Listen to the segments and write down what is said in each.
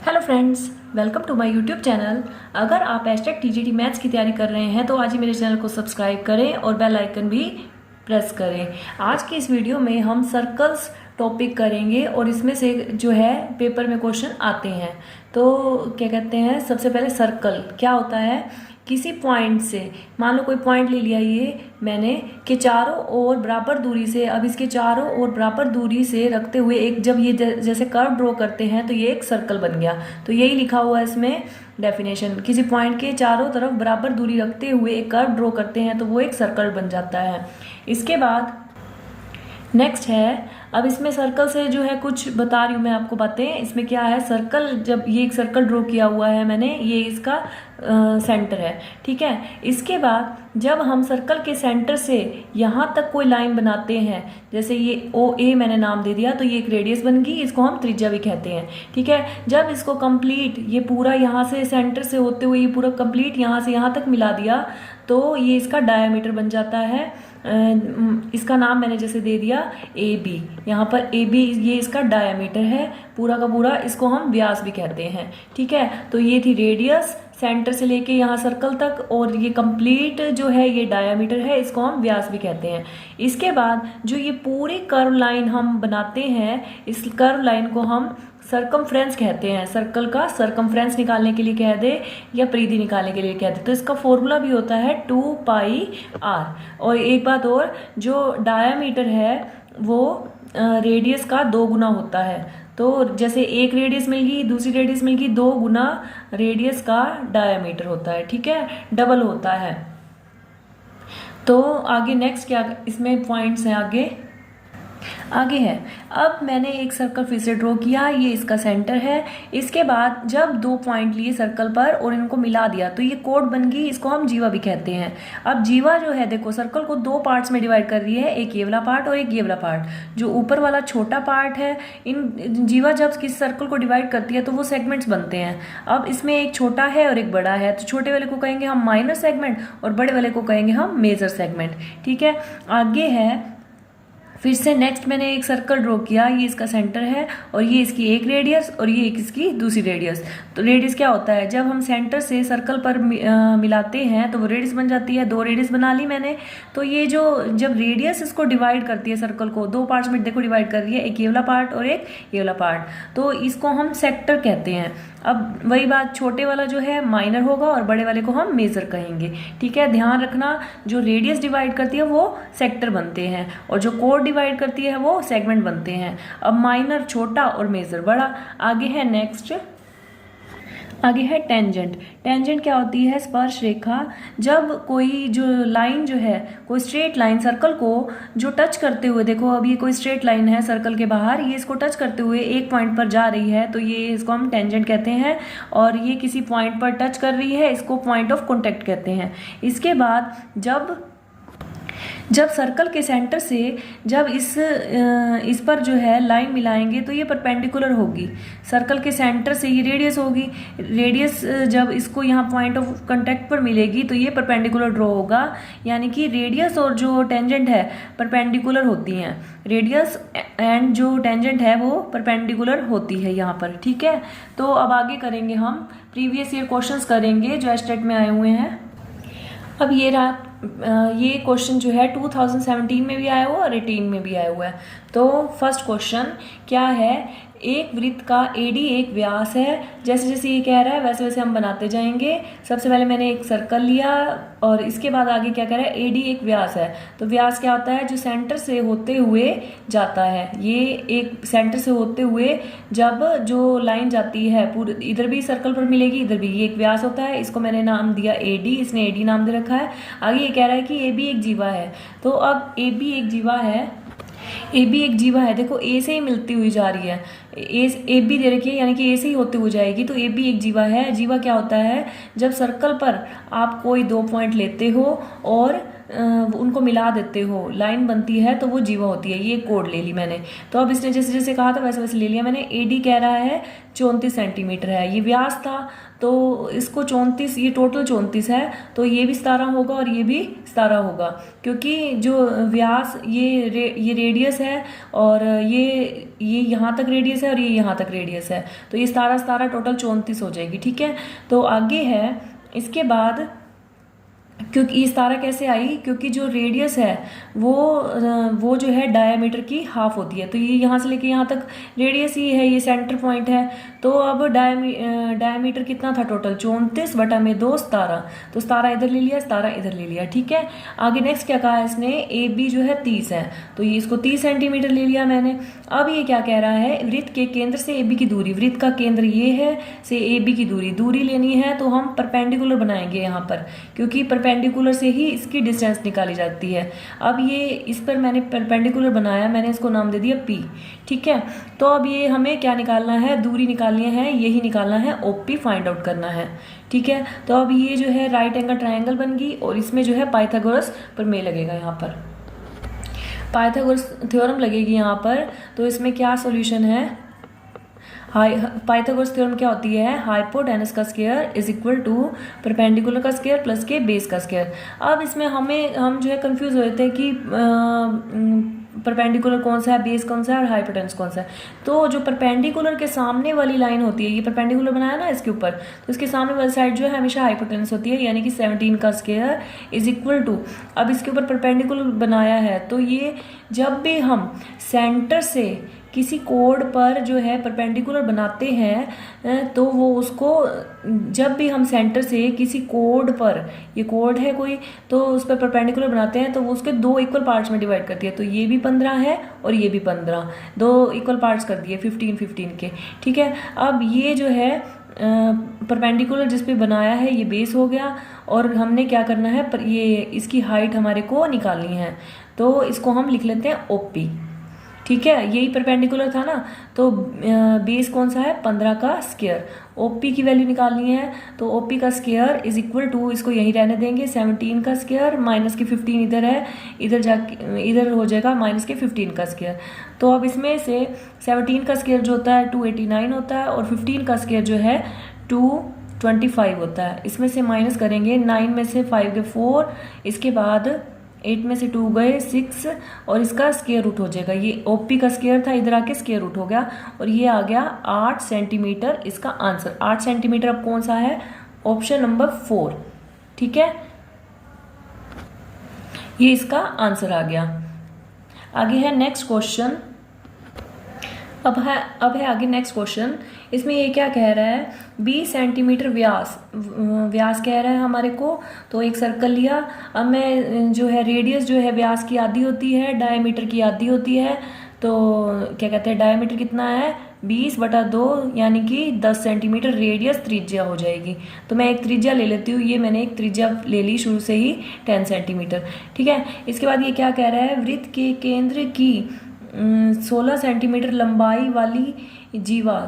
Hello friends, welcome to my YouTube channel. अगर आप hashtag TGT maths की तैयारी कर रहे हैं तो आज ही मेरे चैनल को सब्सक्राइब करें और बेल आइकन भी प्रेस करें। आज की इस वीडियो में हम सर्कल्स टॉपिक करेंगे और इसमें से जो है पेपर में क्वेश्चन आते हैं। तो क्या कहते हैं, सबसे पहले सर्कल क्या होता है। किसी पॉइंट से, मान लो कोई पॉइंट ले लिया ये मैंने, कि चारों ओर बराबर दूरी से, अब इसके चारों ओर बराबर दूरी से रखते हुए एक, जब ये जैसे कर्व ड्रॉ करते हैं तो ये एक सर्कल बन गया। तो यही लिखा हुआ है इसमें डेफिनेशन, किसी पॉइंट के चारों तरफ बराबर दूरी रखते हुए एक कर्व ड्रॉ करते हैं तो वो एक सर्कल बन जाता है। इसके बाद नेक्स्ट है, अब इसमें सर्कल से जो है कुछ बता रही हूँ मैं आपको बातें। इसमें क्या है, सर्कल, जब ये एक सर्कल ड्रॉ किया हुआ है मैंने, ये इसका सेंटर है, ठीक है। इसके बाद जब हम सर्कल के सेंटर से यहाँ तक कोई लाइन बनाते हैं, जैसे ये ओ ए मैंने नाम दे दिया, तो ये एक रेडियस बन गई, इसको हम त्रिज्या भी कहते हैं, ठीक है। जब इसको कंप्लीट, ये पूरा यहाँ से सेंटर से होते हुए ये पूरा कंप्लीट यहाँ से यहाँ तक मिला दिया तो ये इसका डायमीटर बन जाता है। इसका नाम मैंने जैसे दे दिया ए बी, यहाँ पर ए बी ये इसका डायमीटर है पूरा का पूरा, इसको हम व्यास भी कहते हैं, ठीक है। तो ये थी रेडियस सेंटर से लेके यहाँ सर्कल तक, और ये कंप्लीट जो है ये डायमीटर है, इसको हम व्यास भी कहते हैं। इसके बाद जो ये पूरी कर्व लाइन हम बनाते हैं, इस कर्व लाइन को हम सरकमफ्रेंस कहते हैं। सर्कल का सरकमफ्रेंस निकालने के लिए कह दे या परिधि निकालने के लिए कह दे तो इसका फॉर्मूला भी होता है 2πr। और एक बात और, जो डायमीटर है वो रेडियस का 2 गुना होता है। तो जैसे एक रेडियस मिल गई, दूसरी रेडियस मिल गई, 2 गुना रेडियस का डायमीटर होता है, ठीक है, डबल होता है। तो आगे नेक्स्ट क्या इसमें पॉइंट्स हैं, आगे है। अब मैंने एक सर्कल फिर से ड्रॉ किया, ये इसका सेंटर है। इसके बाद जब 2 पॉइंट लिए सर्कल पर और इनको मिला दिया तो ये कोड बन गई, इसको हम जीवा भी कहते हैं। अब जीवा जो है, देखो सर्कल को 2 पार्ट्स में डिवाइड कर रही है, एक ये वाला पार्ट और एक ये वाला पार्ट। जो ऊपर वाला छोटा पार्ट है, इन जीवा जब किसी सर्कल को डिवाइड करती है तो वो सेगमेंट्स बनते हैं। अब इसमें एक छोटा है और एक बड़ा है, तो छोटे वाले को कहेंगे हम माइनर सेगमेंट और बड़े वाले को कहेंगे हम मेजर सेगमेंट, ठीक है। आगे है, फिर से नेक्स्ट मैंने एक सर्कल ड्रॉ किया, ये इसका सेंटर है और ये इसकी एक रेडियस और ये एक इसकी दूसरी रेडियस। तो रेडियस क्या होता है, जब हम सेंटर से सर्कल पर मिलाते हैं तो वो रेडियस बन जाती है। 2 रेडियस बना ली मैंने। तो ये जो जब रेडियस इसको डिवाइड करती है, सर्कल को 2 पार्ट्स में देखो डिवाइड कर रही है, एक ये वाला पार्ट और एक ये वाला पार्ट, तो इसको हम सेक्टर कहते हैं। अब वही बात, छोटे वाला जो है माइनर होगा और बड़े वाले को हम मेजर कहेंगे, ठीक है। ध्यान रखना, जो रेडियस डिवाइड करती है वो सेक्टर बनते हैं और जो कोड डिवाइड करती है वो सेगमेंट बनते हैं। अब माइनर छोटा और मेजर बड़ा। आगे है नेक्स्ट, आगे है टेंजेंट। टेंजेंट क्या होती है, स्पर्श रेखा। जब कोई जो लाइन जो है, कोई स्ट्रेट लाइन सर्कल को जो टच करते हुए, देखो अब ये कोई स्ट्रेट लाइन है सर्कल के बाहर, ये इसको टच करते हुए एक पॉइंट पर जा रही है तो ये इसको हम टेंजेंट कहते हैं। और ये किसी पॉइंट पर टच कर रही है, इसको पॉइंट ऑफ कॉन्टेक्ट कहते हैं। इसके बाद जब सर्कल के सेंटर से जब इस पर जो है लाइन मिलाएंगे तो ये परपेंडिकुलर होगी। सर्कल के सेंटर से ये रेडियस होगी, रेडियस जब इसको यहाँ पॉइंट ऑफ कांटेक्ट पर मिलेगी तो ये परपेंडिकुलर ड्रॉ होगा। यानी कि रेडियस और जो टेंजेंट है परपेंडिकुलर होती हैं, रेडियस एंड जो टेंजेंट है वो परपेंडिकुलर होती है यहाँ पर, ठीक है। तो अब आगे करेंगे हम प्रीवियस ईयर क्वेश्चंस करेंगे जो एस्टेट में आए हुए हैं। अब ये क्वेश्चन जो है 2017 में भी आया हुआ और 18 में भी आया हुआ है। तो फर्स्ट क्वेश्चन क्या है, एक वृत्त का AD एक व्यास है। जैसे जैसे ये कह रहा है वैसे वैसे हम बनाते जाएंगे। सबसे पहले मैंने एक सर्कल लिया और इसके बाद आगे क्या कह रहा है, AD एक व्यास है। तो व्यास क्या होता है, जो सेंटर से होते हुए जाता है। ये एक सेंटर से होते हुए जब जो लाइन जाती है पूरे, इधर भी सर्कल पर मिलेगी इधर भी, ये एक व्यास होता है। इसको मैंने नाम दिया AD, इसने AD नाम दे रखा है। आगे ये कह रहा है कि AB एक जीवा है। तो अब AB एक जीवा है, AB एक जीवा है, देखो A से ही मिलती हुई जा रही है, AB दे रखी है यानी कि A से ही होते हुए जाएगी। तो AB एक जीवा है। जीवा क्या होता है, जब सर्कल पर आप कोई 2 पॉइंट लेते हो और उनको मिला देते हो, लाइन बनती है, तो वो जीवा होती है। ये कोड ले ली मैंने। तो अब इसने जैसे जैसे कहा था वैसे वैसे ले लिया मैंने। AD कह रहा है 34 सेंटीमीटर है, ये व्यास था तो इसको 34, ये टोटल 34 है तो ये भी 17 होगा और ये भी 17 होगा, क्योंकि जो व्यास ये रेडियस है और ये यहाँ तक रेडियस रेडियस है और ये यहाँ तक रेडियस है, तो ये 17 टोटल 34 हो जाएगी। ठीक है, तो आगे है इसके बाद, क्योंकि ये 17 कैसे आई, क्योंकि जो रेडियस है वो जो है डायामीटर की हाफ होती है, तो ये यहाँ से लेके यहाँ तक रेडियस ही है, ये सेंटर पॉइंट है। तो अब डायामीटर कितना था टोटल 34 बटा में 2 17, तो 17 इधर ले लिया, 17 इधर ले लिया। ठीक है, आगे नेक्स्ट क्या कहा इसने, ए बी जो है 30 है, तो ये इसको 30 सेंटीमीटर ले लिया मैंने। अब ये क्या कह रहा है, वृत्त के केंद्र से ए बी की दूरी, वृत्त का केंद्र ये है, से ए बी की दूरी लेनी है, तो हम परपेंडिकुलर बनाएंगे यहाँ पर, क्योंकि परपेंडिकुलर से ही इसकी डिस्टेंस निकाली जाती है। अब ये इस पर मैंने परपेंडिकुलर बनाया, मैंने इसको नाम दे दिया P। ठीक है, तो अब ये हमें क्या निकालना है, दूरी निकालनी है, यही निकालना है, OP फाइंड आउट करना है। ठीक है, तो अब ये जो है राइट एंगल ट्रायंगल बन गई और इसमें जो है पाइथागोरस प्रमेय लगेगा, यहाँ पर पाइथागोरस थ्योरम लगेगी यहाँ पर। तो इसमें क्या सॉल्यूशन है, पाइथागोरस थ्योरम क्या होती है, हाइपोटेनस का square is equal to perpendicular का स्क्वायर प्लस के बेस का स्क्वायर। अब इसमें हम जो है कंफ्यूज हो जाते हैं कि परपेंडिकुलर कौन सा है, बेस कौन सा है और हाइपोटेनस कौन सा है। तो जो परपेंडिकुलर के सामने वाली लाइन होती है, ये परपेंडिकुलर बनाया ना इसके ऊपर, तो इसके सामने वाली साइड जो है हमेशा हाइपोटेनस होती है, यानी कि 17 का स्क्वायर इज इक्वल टू, अब इसके ऊपर परपेंडिकुलर बनाया है, तो ये जब भी हम सेंटर से किसी कोड पर जो है परपेंडिकुलर बनाते हैं, तो वो उसको, जब भी हम सेंटर से किसी कोड पर, ये कोड है कोई, तो उस पर परपेंडिकुलर बनाते हैं, तो वो उसके 2 इक्वल पार्ट्स में डिवाइड करती है। तो ये भी 15 है और ये भी 15, 2 इक्वल पार्ट्स कर दिए 15 के। ठीक है, अब ये जो है परपेंडिकुलर जिस पे बनाया है ये बेस हो गया, और हमने क्या करना है, पर ये इसकी हाइट हमारे को निकालनी है, तो इसको हम लिख लेते हैं OP। ठीक है, यही परपेंडिकुलर था ना, तो बेस कौन सा है, 15 का स्क्वायर, OP की वैल्यू निकालनी है, तो OP का स्क्वायर इज इक्वल टू, इसको यहीं रहने देंगे, 17 का स्क्वायर माइनस के 15 इधर है, इधर हो जाएगा माइनस के 15 का स्क्वायर। तो अब इसमें से 17 का स्क्वायर जो होता है 289 होता है, और 15 का स्क्वायर जो है 225 होता है। इसमें से माइनस करेंगे, 9 में से 5 गए 4, इसके बाद 8 में से 2 गए 6, और इसका स्क्वायर रूट हो जाएगा। ये OP का स्क्वायर था, इधर आके स्क्वायर रूट हो गया, और ये आ गया 8 सेंटीमीटर। इसका आंसर 8 सेंटीमीटर अब कौन सा है, ऑप्शन नंबर 4। ठीक है, ये इसका आंसर आ गया। आगे है नेक्स्ट क्वेश्चन, अब है आगे नेक्स्ट क्वेश्चन। इसमें ये क्या कह रहा है, 20 सेंटीमीटर व्यास कह रहा है हमारे को, तो एक सर्कल लिया। अब मैं जो है रेडियस जो है व्यास की आधी होती है, डायमीटर की आधी होती है, तो क्या कहते हैं, डायमीटर कितना है 20/2, यानी कि 10 सेंटीमीटर रेडियस त्रिज्या हो जाएगी। तो मैं एक त्रिज्या ले लेती हूँ, ये मैंने एक त्रिज्या ले ली शुरू से ही 10 सेंटीमीटर। ठीक है, इसके बाद ये क्या कह रहा है, वृत्त के केंद्र की 16 सेंटीमीटर लंबाई वाली जीवा,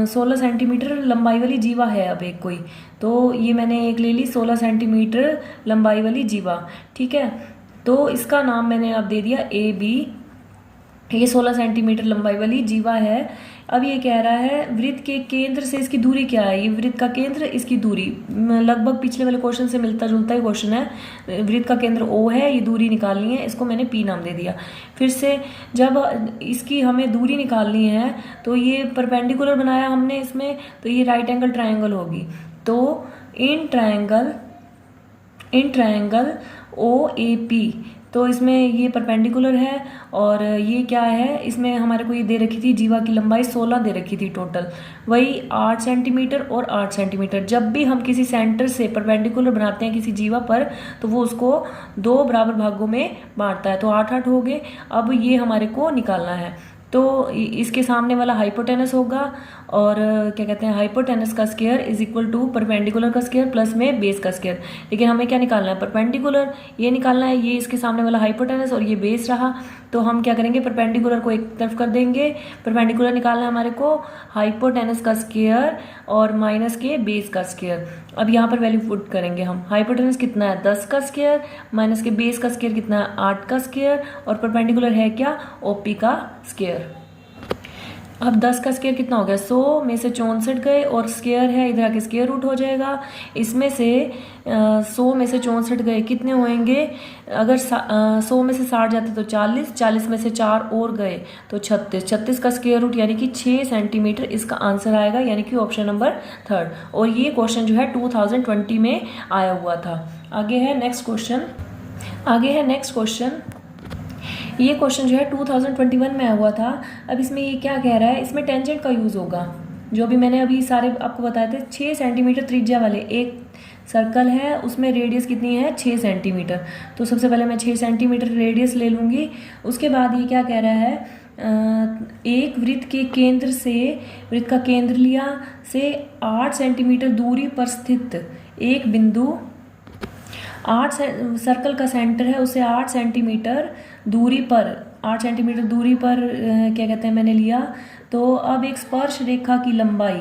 16 सेंटीमीटर लंबाई वाली जीवा है अब एक कोई, तो ये मैंने एक ले ली 16 सेंटीमीटर लंबाई वाली जीवा। ठीक है, तो इसका नाम मैंने अब दे दिया AB। ये 16 सेंटीमीटर लंबाई वाली जीवा है। अब ये कह रहा है वृत्त के केंद्र से इसकी दूरी क्या है, ये वृत्त का केंद्र, इसकी दूरी लगभग पिछले वाले क्वेश्चन से मिलता जुलता ही क्वेश्चन है। वृत्त का केंद्र O है, ये दूरी निकालनी है, इसको मैंने P नाम दे दिया। फिर से जब इसकी हमें दूरी निकालनी है, तो ये परपेंडिकुलर बनाया हमने इसमें, तो ये राइट एंगल ट्रायंगल होगी। तो इन ट्रायंगल OAP, तो इसमें ये परपेंडिकुलर है, और ये क्या है, इसमें हमारे को ये दे रखी थी जीवा की लंबाई 16 दे रखी थी टोटल, वही 8 सेंटीमीटर और 8 सेंटीमीटर। जब भी हम किसी सेंटर से परपेंडिकुलर बनाते हैं किसी जीवा पर, तो वो उसको 2 बराबर भागों में बांटता है, तो 8-8 हो गए। अब ये हमारे को निकालना है, तो इसके सामने वाला हाइपोटेनस होगा, और क्या कहते हैं, हाइपोटेनस का square is equal to perpendicular का स्क्वायर प्लस में बेस का स्क्वायर। लेकिन हमें क्या निकालना है, परपेंडिकुलर ये निकालना है, ये इसके सामने वाला हाइपोटेनस और ये बेस रहा, तो हम क्या करेंगे, परपेंडिकुलर को एक तरफ कर देंगे। परपेंडिकुलर निकालना है हमारे को हाइपोटेनस का स्क्वायर और माइनस के बेस का स्क्वायर। अब यहाँ पर वैल्यू पुट करेंगे हम, हाइपोटेनस कितना है 10 का स्क्वायर, माइनस के बेस का स्क्वायर कितना है 8 का स्क्वायर, और परपेंडिकुलर है क्या OP का स्क्वायर। अब 10 का स्क्वायर कितना हो गया, 100 में से 64 गए और स्क्वायर है इधर आके स्क्वायर रूट हो जाएगा। इसमें से 100 में से 64 गए कितने होंगे, अगर 100 में से 60 जाते तो 40, 40 में से 4 और गए तो 36, 36 का स्क्वायर रूट यानी कि 6 सेंटीमीटर इसका आंसर आएगा, यानी कि ऑप्शन नंबर 3। और ये क्वेश्चन जो है 2020 में आया हुआ था। आगे है नेक्स्ट क्वेश्चन। ये क्वेश्चन जो है 2021 में आया हुआ था। अब इसमें ये क्या कह रहा है, इसमें टेंजेंट का यूज़ होगा, जो भी मैंने अभी सारे आपको बताए थे। 6 सेंटीमीटर त्रिज्या वाले एक सर्कल है, उसमें रेडियस कितनी है, 6 सेंटीमीटर। तो सबसे पहले मैं 6 सेंटीमीटर रेडियस ले लूँगी। उसके बाद ये क्या कह रहा है, एक वृत्त के केंद्र से, वृत्त का केंद्र लिया से 8 सेंटीमीटर दूरी पर स्थित एक बिंदु, 8 सर्कल का सेंटर है, उसे 8 सेंटीमीटर दूरी पर क्या कहते हैं मैंने लिया। तो अब एक स्पर्श रेखा की लंबाई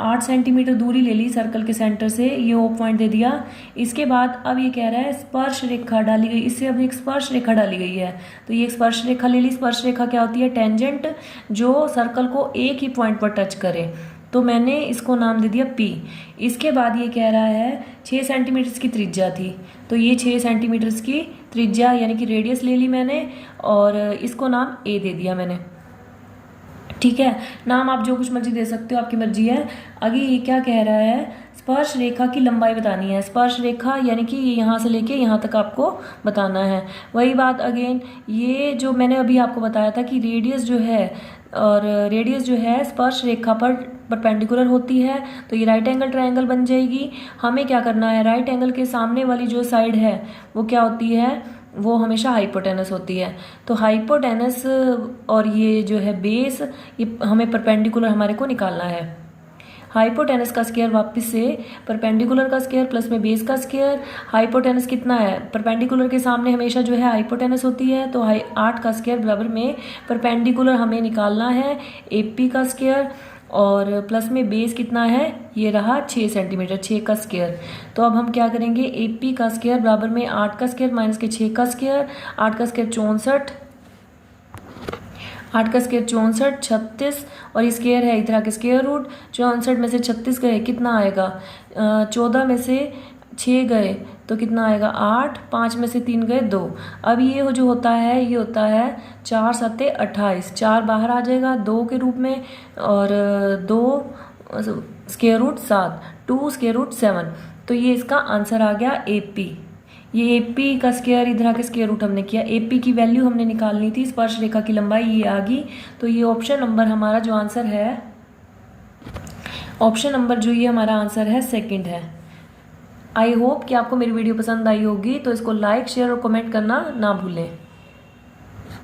8 सेंटीमीटर दूरी ले ली सर्कल के सेंटर से, ये ओ पॉइंट दे दिया। इसके बाद अब ये कह रहा है स्पर्श रेखा डाली गई, इससे अब एक स्पर्श रेखा डाली गई है। तो ये एक स्पर्श रेखा ले ली। स्पर्श रेखा क्या होती है, टेंजेंट, जो सर्कल को एक ही पॉइंट पर टच करे। तो मैंने इसको नाम दे दिया P। इसके बाद ये कह रहा है 6 सेंटीमीटर की त्रिज्या थी, तो ये 6 सेंटीमीटर की त्रिज्या यानी कि रेडियस ले ली मैंने, और इसको नाम A दे दिया मैंने। ठीक है, नाम आप जो कुछ मर्जी दे सकते हो, आपकी मर्जी है। आगे ये क्या कह रहा है, स्पर्श रेखा की लंबाई बतानी है। स्पर्श रेखा यानी कि यहाँ से लेके यहाँ तक आपको बताना है। वही बात अगेन, ये जो मैंने अभी आपको बताया था कि रेडियस जो है स्पर्श रेखा पर परपेंडिकुलर होती है, तो ये राइट एंगल ट्रायंगल बन जाएगी। हमें क्या करना है, राइट एंगल के सामने वाली जो साइड है वो क्या होती है, वो हमेशा हाइपोटेनस होती है। तो हाइपोटेनस और ये जो है बेस, ये हमें परपेंडिकुलर हमारे को निकालना है। हाइपोटेनस का स्क्वायर वापस से परपेंडिकुलर का स्क्वायर प्लस में बेस का स्क्वायर। हाइपोटेनस कितना है, परपेंडिकुलर के सामने हमेशा जो है हाइपोटेनस होती है, तो 8 का स्क्वायर बराबर में परपेंडिकुलर हमें निकालना है AP का स्क्वायर, और प्लस में बेस कितना है, ये रहा 6 सेंटीमीटर, 6 का स्क्वायर। तो अब हम क्या करेंगे, AP का स्क्वायर बराबर में 8 का स्क्वायर माइनस के 6 का स्क्वायर, 8 का स्क्वायर 64, 8 का स्क्वायर 64, 36, और ये स्क्वायर है इधर आके स्क्वायर रूट। 64 में से 36 गए कितना आएगा, 14 में से 6 गए तो कितना आएगा 8, 5 में से 3 गए 2। अब ये जो होता है, ये होता है 4 7 28, 4 बाहर आ जाएगा 2 के रूप में, और 2 स्क्वायर रूट 7, 2 स्क्वायर रूट 7। तो ये इसका आंसर आ गया AP। ये AP का स्क्वायर इधर आके स्क्वायर रूट हमने किया, AP की वैल्यू हमने निकालनी थी, स्पर्श रेखा की लंबाई ये आ गई। तो ये ऑप्शन नंबर हमारा जो आंसर है, ऑप्शन नंबर जो ये हमारा आंसर है सेकंड है। आई होप कि आपको मेरी वीडियो पसंद आई होगी, तो इसको लाइक शेयर और कमेंट करना ना भूलें।